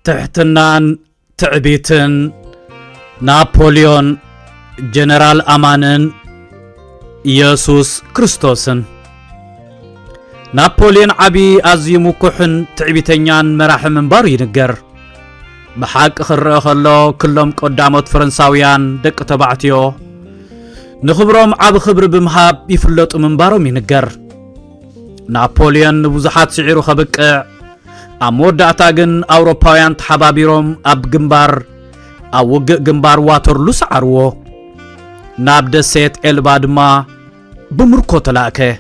تحتنان تعبيتن نابليون جنرال أمانن يسوس كريستوسن نابليون عبي أزيمو كحن تعبيتنيان مراحم منبار ينقر بحق خرق الله كلهم قدامت فرنساويان دك تبعتيو نخبرهم عب خبر بمهاب يفلط منبارهم ينقر نابليون نبوزحات سعيرو خبك أمودعتاجن أوروبيان تحبابيروم أب جنبار أو جنبار واترلو سعرو نابد سيت البادما بمركو تلاكه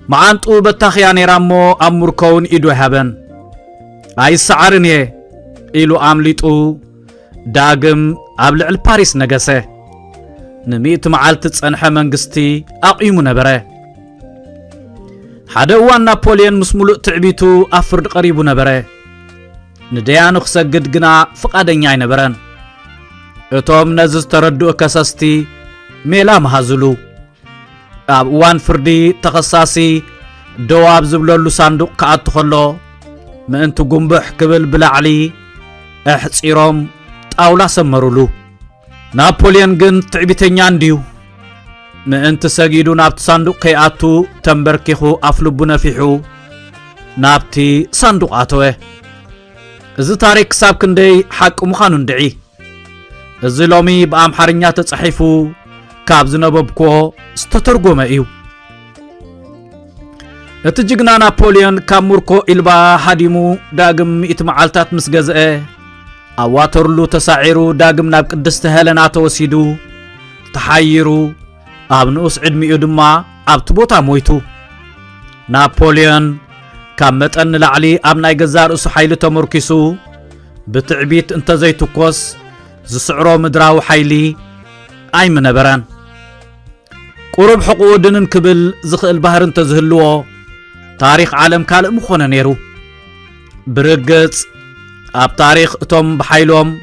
معانت أول بتاخياني رامو أمركون إدو هبن أي سعرني إلو عمليتو داغم أبلع الباريس نجسه نميت معالتت أنحى منجستي أقيمو نبره حدا وان نابليون مسمولو تعبيتو أفرد قريبو نبره نديانو خسجد جنا فقادنيا نبرن اتوم نزز تردو كساستي ميلا مهازلو اب وان فردي تخصاصي دواب زبلولو صندوق كأتو خلو ما انتو قنبح كبل بلعلي احصيروم طاولا سمرولو نابليون جن تعبيتنيان ديو ما انت ساقيدو نابت صندوق كياتو تنبركيخو افلبو نفيحو نابتي صندوق اتوه ازي تاريك ساب كندي حق مخانو ندعي ازي لومي بأمحارنيا تتصحيفو كابز نببكو ستترقوما ايو اتجيقنا نابليون كاموركو إلبا حديمو داقم اتمعالتات مسجزئه اواترلو تساعيرو داقم ناب قدست هلنا توسيدو تحايرو أبنوس عدمي أدما أبتبوتا مويتو نابليون كامت أن لعلي أبناي جزار أسحيل تمركسو بتعبيت انت زيتو كوس زسعرو مدراو حيلي أي منبران قرب حقوق دنن كبل زخل بحر انت زهلوه تاريخ عالم كالم مخونا نيرو برقص أب تاريخ اتوم بحيلوم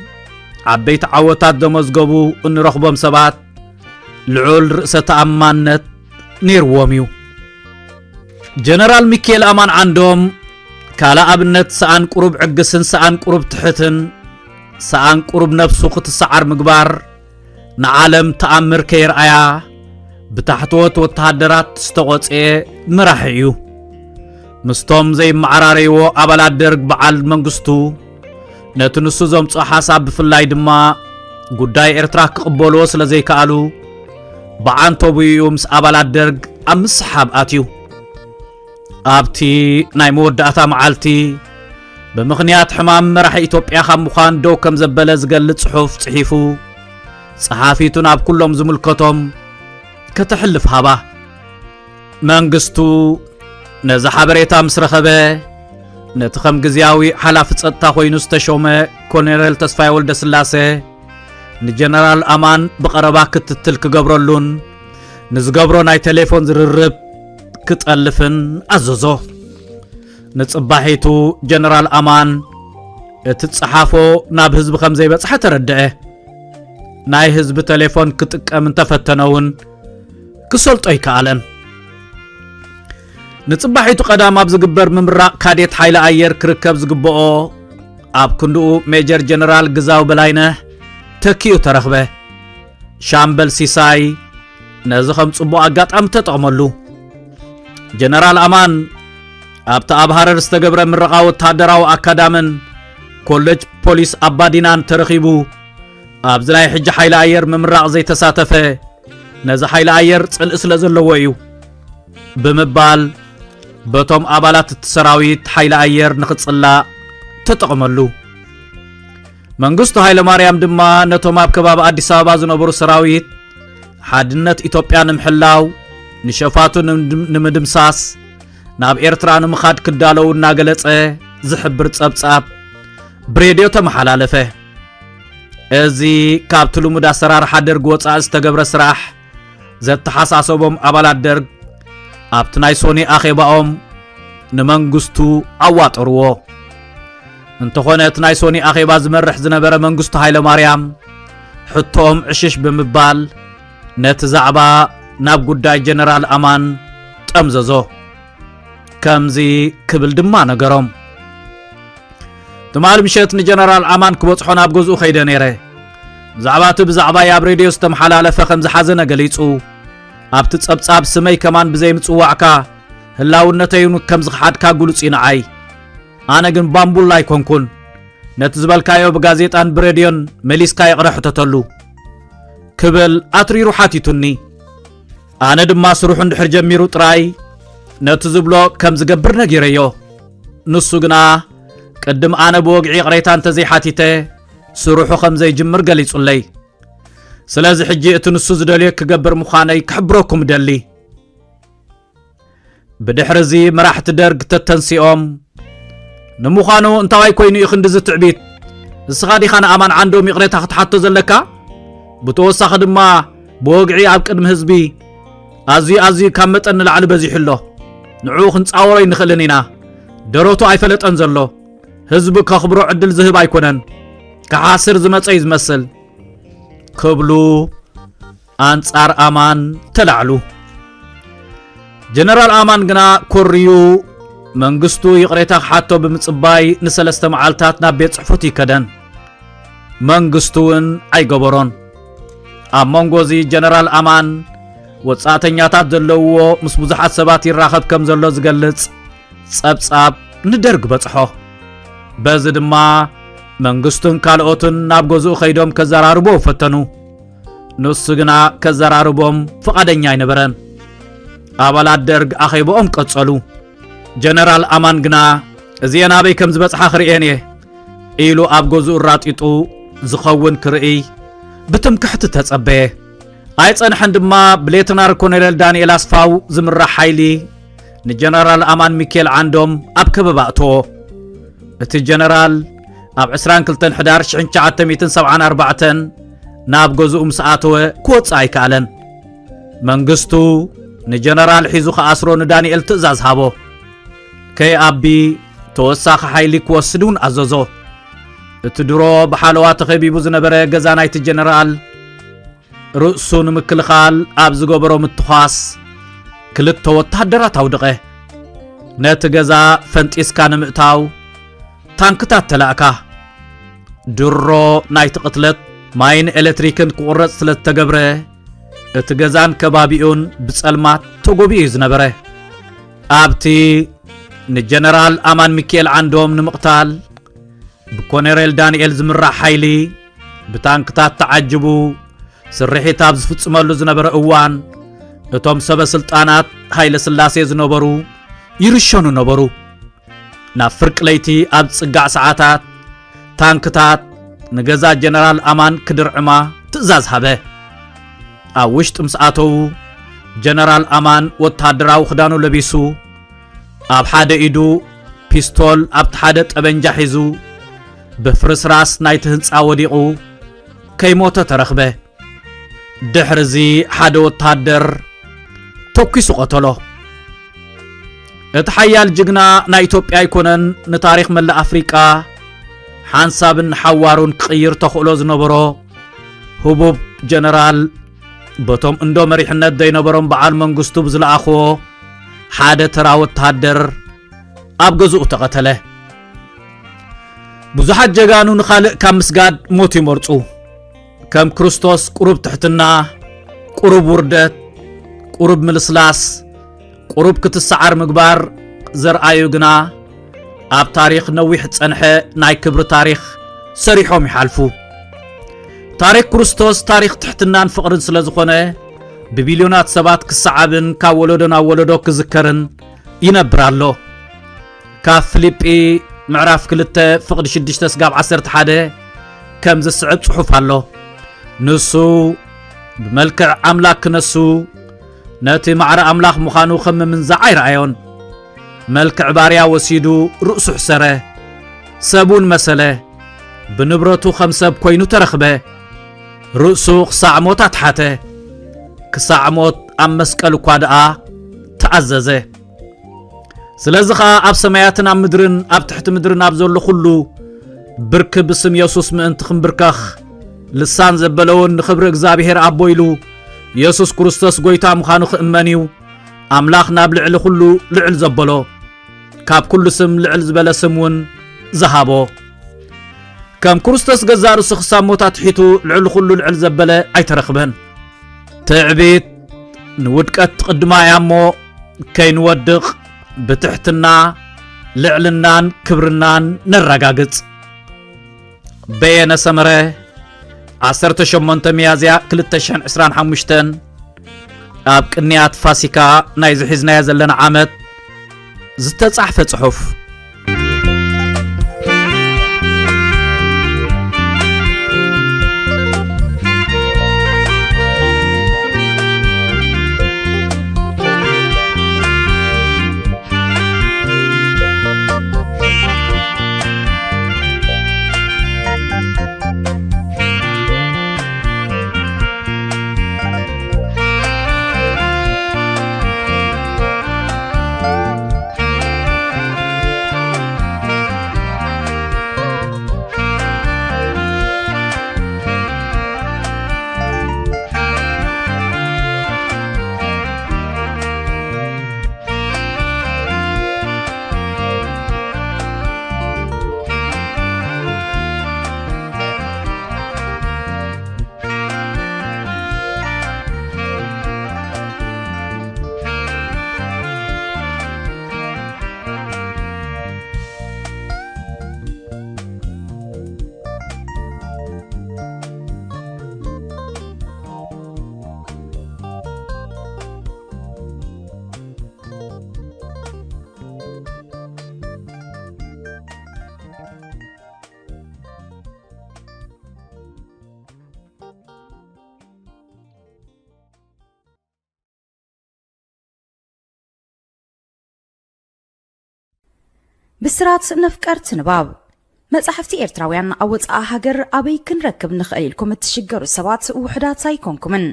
عبيت عوتات دمزقبو ان رخبهم سبات لعول رأسة أمانت نير ووميو جنرال ميكيل أمان عندهم كالا أبنت سان قرب عقسن سان قرب تحتن سان قرب نفسو قط السعر مقبار نعالم تأمر كير آيا بتحتوت وتهدرات استغوط مراحيو مستوم زي معراريو أبلا درق بعال منقستو نتنسو زمت حساب بفلاي دما قداي ارتراك قبولو سلزي كالو بعانتو بيومس أبالات درق أمس حاب آتيو أبتي ناي مودعتا معالتي بمغنيات حمام مرح إيتوبيا خاموخان دو كم زبالة زقلت صحوف صحيفو صحافيتون أب كلهم زملكتهم كتحلف هابا منقستو نزا حبريتا مسرخبه نتخم قزياوي حلافة سطا خوينو استشومه كولونيل تسفاي ولد سلاسه نجنرال أمان بقربا كتتل كقبرلون نزقبرو ناي تليفون زررب كتألفن أزوزو نتصباحيتو جنرال أمان تتصحافو ناب هزب خمزي بصحة تردعه ناي هزب تليفون كتك من تفتنون كسولت اي كالن نتصباحيتو قدام اب زقبر ممراق كاديت حيل اير كركب زقبقو اب كندو ميجر جنرال قزاو بلاينه تكيو ترخبه شامبل سيساي نزخم صبو اقات ام تطغملو جنرال امان ኣብታ ኣብ ሃረር ዝተገብረ ምረቓ ወታደራዊ ኣካዳምን ኮሌጅ ፖሊስ ኣባዲናን ተረኺቡ ኣብዚ ናይ ሕጂ ሓይሊ ኣየር ምምራቕ ዘይተሳተፈ ነዚ ሓይሊ ኣየር ጽልእ ስለ ዘለዎ እዩ ብምባል በቶም ኣባላት እቲ ሰራዊት ሓይሊ ኣየር ንኽጽላእ ተጠቕመሉ መንግስቱ ሃይለ ማርያም ድማ ነቶም ኣብ ከባቢ ኣዲስ ኣበባ ዝነበሩ ሰራዊት ሓድነት ኢትዮጵያ ንምሕላው ንሸፋቱ ንምድምሳስ ናብ ኤርትራ ንምኻድ ክዳለው እናገለጸ ዝሕብር ጸብጻብ ብሬድዮ ተመሓላለፈ እዚ ካብቲ ልሙድ ኣሰራርሓ ደርጊ ወጻኢ ዝተገብረ ስራሕ ዘተሓሳሰቦም ኣባላት ደርግ ኣብቲ ናይ ሶኒ ኣኼባኦም ንመንግስቱ ኣዋጠርዎ እንተኾነ እቲ ናይ ሶኒ ኣኼባ ዝመርሕ ዝነበረ መንግስቱ ሃይለ ማርያም ሕቶኦም ዕሽሽ ብምባል ነቲ ዛዕባ ናብ ጉዳይ ጀነራል ኣማን ጠምዘዞ ከምዚ ክብል ድማ ነገሮም ትማል ምሸት ንጀነራል ኣማን ክበጽሖ ናብ ገዝኡ ኸይደ ነይረ ብዛዕባ ኣብ ሬድዮ ዝተመሓላለፈ ከም ዝሓዘነ ገሊጹ ኣብቲ ጸብጻብ ስመይ ከማን ብዘይ ምጽዋዕካ ህላውነተይኑ ከም ዝሓድካ ግሉጽ ይንዓይ ኣነ ግን ባምቡላ ኣይኮንኩን ነቲ ዝበልካዮ ብጋዜጣን ብሬድዮን መሊስካ ይቕረሕተተሉ ክብል ኣትሪሩ ሓቲቱኒ ኣነ ድማ ስሩሑ እንድሕር ጀሚሩ ጥራይ ነቲ ዝብሎ ከም ዝገብር ነጊረዮ ንሱ ግና ቅድም ኣነ ብወግዒ ቅሬታ እንተዘይሓቲተ ስሩሑ ከም ዘይጅምር ገሊጹለይ ስለዚ ሕጂ እቲ ንሱ ዝደልዮ ክገብር ምዃነይ ክሕብረኩም ደሊ ብድሕሪ እዚ መራሕቲ ደርግ ተተንሲኦም ንምዃኑ እንታዋይ ኮይኑ እዩ ክንዲ ዝትዕቢት ንስኻ ዲኻ ንኣማን ዓንዶም ይቕሬታ ክትሓቶ ዘለካ ብተወሳኺ ድማ ብወግዒ ኣብ ቅድሚ ህዝቢ ኣዝዩ ካብ መጠን ንላዕሊ በዚሑሎ ንዕኡ ክንፃወሮ ይንኽእልን ኢና ደሮቱ ኣይፈለጠን ዘሎ ህዝቢ ከኽብሮ ዕድል ዝህብ ኣይኮነን ከሓስር ዝመፀ እዩ ዝመስል ክብሉ ኣንጻር ኣማን ተላዕሉ ጀነራል ኣማን ግና ኮርዩ መንግስቱ ይቕሬታ ክሓቶ ብምጽባይ ንሰለስተ መዓልታት ናብ ቤት ጽሕፈቱ ይከደን መንግስቱ እውን ኣይገበሮን ኣብ መንጎዚ ጀነራል ኣማን ወጻእተኛታት ዘለውዎ ምስ ብዙሓት ሰባት ይራኸብ ከም ዘሎ ዝገልጽ ጸብጻብ ንደርግ በጽሖ በዚ ድማ መንግስቱን ካልኦትን ናብ ገዝኡ ኸይዶም ከዘራርቦ ፈተኑ ንሱ ግና ከዘራርቦም ፍቓደኛ ኣይነበረን ኣባላት ደርግ ኣኼቦኦም ቀጸሉ ጀነራል ኣማን ግና እዚአን ኣበይ ከም ዝበጽሓ ክርኤን እየ ኢሉ ኣብ ገዝኡ ራጢጡ ዝኸውን ክርኢ ብትምክሕቲ ተጸበየ ኣይጸንሐን ድማ ብሌተናር ኮሎኔል ዳንኤል ኣስፋው ዝምራሕ ሓይሊ ንጀነራል ኣማን ሚካኤል ዓንዶም ኣብ ከበባ እተዎ እቲ ጀነራል ኣብ 22 ሕዳር 1974 ናብ ገዝኡ ምስ ኣተወ ክወጽእ ኣይከኣለን መንግስቱ ንጀነራል ሒዙ ከኣስሮ ንዳንኤል ትእዛዝ ሃቦ ከይኣቢ ተወሳኺ ሓይሊ ክወስድ እውን ኣዘዞ እቲ ድሮ ብሓለዋ ተኸቢቡ ዝነበረ ገዛ ናይቲ ጀነራል ርእሱ ንምክልኻል ኣብ ዝገበሮ ምትኳስ ክልተ ወታደራት ኣውድቐ ነቲ ገዛ ፈንጢስካ ንምእታው ታንክታት ተላእካ ድሮ ናይቲ ቅትለት ማይን ኤሌክትሪክን ክቁረጽ ስለተገብረ እቲ ገዛን ከባቢኡን ብጸልማት ተጎቢኡ ዝነበረ ኣብቲ ንጀነራል ኣማን ሚካኤል ዓንዶም ንምቕታል ብኮሎኔል ዳንኤል ዝምራሕ ሓይሊ ብታንክታት ተዓጅቡ ስርሒት ኣብ ዝፍጽመሉ ዝነበረ እዋን እቶም ሰበስልጣናት ሃይለ ስላሴ ዝነበሩ ይርሸኑ ነበሩ ናብ ፍርቂ ለይቲ ኣብ ጽጋዕ ሰዓታት ታንክታት ንገዛ ጀነራል ኣማን ክድርዕማ ትእዛዝ ሃበ ኣብ ውሽጢ ምስ ኣተው ጀነራል ኣማን ወታደራዊ ክዳኑ ለቢሱ ኣብ ሓደ ኢዱ ፒስቶል ኣብቲ ሓደ ጠበንጃ ሒዙ ብፍርስራስ ናይቲ ህንፃ ወዲቑ ከይሞተ ተረኽበ ድሕሪዚ ሓደ ወታደር ተኪሱ ቀተሎ እቲ ሓያል ጅግና ናይ ኢትዮጵያ ኣይኮነን ንታሪኽ መላእ ኣፍሪቃ ሓንሳብን ሓዋሩን ክቕይር ተኽእሎ ዝነበሮ ህቡብ ጀነራል በቶም እንዶ መሪሕነት ዘይነበሮም በዓል መንግስቱ ብዝለኣኽዎ ሓደ ተራ ወታደር ኣብ ገዝኡ ተቐተለ ብዙሓት ጀጋኑ ንኻልእ ካብ ምስጋድ ሞት ይመርፁ ከም ክርስቶስ ቁሩብ ትሕትና ቁሩብ ውርደት ቁሩብ ምልስላስ ቁሩብ ክትሰዓር ምግባር ዘርአዩ ግና ኣብ ታሪኽ ነዊሕ ጸንሐ ናይ ክብሪ ታሪኽ ሰሪሖም ይሓልፉ ታሪኽ ክርስቶስ ታሪኽ ትሕትናን ፍቕርን ስለ ዝኾነ ብቢልዮናት ሰባት ክሰዓብን ካብ ወለዶ ናብ ወለዶ ክዝከርን ይነብር ኣሎ ካብ ፊልጵ ምዕራፍ 2 ፍቕዲ 6 ስጋብ 11 ከም ዝስዕብ ጽሑፍ ኣሎ ንሱ ብመልክዕ ኣምላክ ክነሱ ነቲ ማዕረ ኣምላኽ ምዃኑ ከም ምንዛዕ ኣይረኣዮን መልክዕ ባርያ ወሲዱ ርእሱ ሕሰረ ሰቡን መሰለ ብንብረቱ ከም ሰብ ኮይኑ ተረኽበ ርእሱ ክሳዕ ሞት ኣትሓተ ክሳዕ ሞት ኣብ መስቀል እኳ ደኣ ተኣዘዘ ስለዚ ኸዓ ኣብ ሰማያትን ኣብ ምድርን ኣብ ትሕቲ ምድርን ኣብ ዘሎ ኩሉ ብርክ ብስም ኢየሱስ ምእንቲ ክንብርከኽ ልሳን ዘበለውን ንኽብሪ እግዚኣብሔር ኣቦይሉ ኢየሱስ ክርስቶስ ጎይታ ምዃኑ ክእመን እዩ ኣምላኽ ናብ ልዕሊ ኩሉ ልዕል ዘበሎ ካብ ኩሉ ስም ልዕል ዝበለ ስም እውን ዝሃቦ ከም ክርስቶስ ገዛ ርእሱ ክሳብ ሞት ኣትሒቱ ልዕሊ ኩሉ ልዕል ዘበለ ኣይተረኽበን ትዕቢት ንውድቀት ትቕድማ እያ እሞ ከይንወድቕ ብትሕትና ልዕልናን ክብርናን ነረጋግጽ በየነ ሰመረ 18 ሚያዝያ 2025 ኣብ ቅንያት ፋሲካ ናይ ዝሒዝናዮ ዘለና ዓመት ዝተጻሕፈ ጽሑፍ بسرات نفكرت نباب مصحفتي إرتراويان أوصا هاجر أبي كنركب نخلي لكم تشجروا السبات وحدات سايكونكم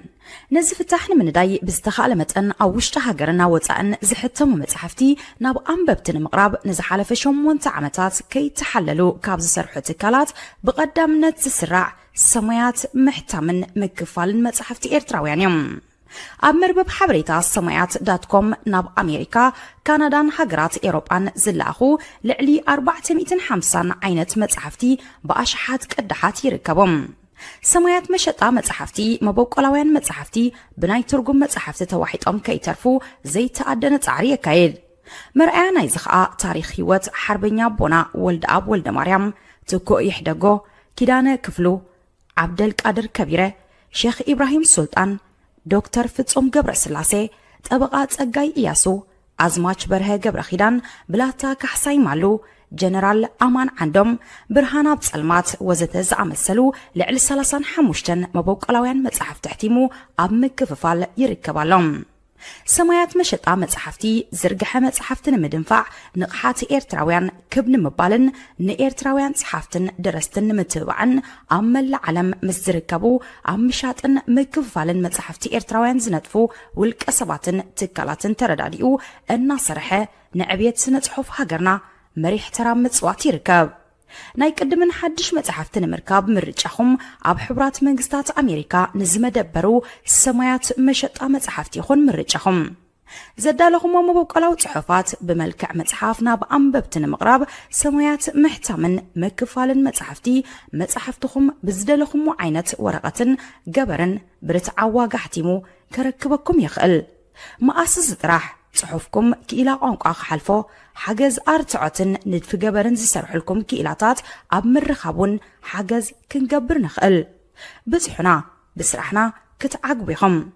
نزفتحنا من داي بزتخالمت أن أوشت هاجرنا وصا أن زحتم مصحفتي ناب أنببتن مقراب نزحال فشم وانتعمتات كي تحللوا كابز سرحة كالات بقدام نتسرع سميات محتمن مكفال مصحفتي إرتراويان يوم ኣብ መርበብ ሓበሬታ ሰማያት.com ናብ ኣሜሪካ ካናዳን ሃገራት ኤውሮጳን ዝላኹ ልዕሊ 450 ዓይነት መጽሓፍቲ ብኣሽሓት ቅድሓት ይርከቦም ሰማያት መሸጣ መጽሓፍቲ መበቆላውያን መጽሓፍቲ ብናይ ትርጉም መጽሓፍቲ ተዋሒጦም ከይተርፉ ዘይተኣደነ ጻዕሪ የካየድ መርኣያ ናይ ዝኸኣ ታሪኽ ህይወት ሓርበኛ ቦና ወልደ ኣብ ወልደ ማርያም ትኮ ይሕደጎ ኪዳነ ክፍሉ ዓብደል ቃድር ከቢረ ሼኽ ኢብራሂም ሱልጣን ዶክተር ፍጹም ገብረ ስላሴ ጠበቃ ጸጋይ ኢያሱ አዝማች በርሀ ገብረ ኺዳን ብላታ ካሕሳይ ማሉ ጀነራል አማን ዓንዶም ብርሃና ብጸልማት ወዘተ ዝኣመሰሉ ልዕሊ 35 መበቆላውያን መጽሓፍ ተሕቲሙ ኣብ ምክፍፋል ይርከባሎም ሰማያት መሸጣ መጽሓፍቲ ዝርግሐ መጽሓፍትን ምድንፋዕ ንቕሓት ኤርትራውያን ክብን ምባልን ንኤርትራውያን ጸሓፍትን ደረስትን ምትብዓን ኣብ መላ ዓለም ምስ ዝርከቡ ኣብ ምሻጥን ምክፍፋልን መጽሓፍቲ ኤርትራውያን ዝነጥፉ ውልቀ ሰባትን ትካላትን ተረዳዲኡ እናሰርሐ ንዕብየት ስነ ጽሑፍ ሃገርና መሪሕ ተራ ምጽዋት ይርከብ ናይ ቅድምን ሓድሽ መጽሓፍትን ምርካብ ምርጫኹም ኣብ ሕብራት መንግስታት ኣሜሪካ ንዝመደበሩ ሰማያት መሸጣ መጽሓፍቲ ይኹን ምርጫኹም ዘዳለኹም መበቆላው ጽሑፋት ብመልክዕ መጽሓፍ ናብ ኣንበብትን ምቕራብ ሰማያት ምሕታምን መክፋልን መጽሓፍትኹም ብዝደለኹም ዓይነት ወረቐትን ገበርን ብርትዓዋ ጋሕቲሙ ከረክበኩም ይኽእል ማኣስ ዝጥራሕ صحفكم كإلا قنقا خحلفو حجز أرتعتن ندف جبرن زسرح لكم كإلاتات أب مرخابون حجز كنجبر نخل بزحنا بسرحنا كتعقبهم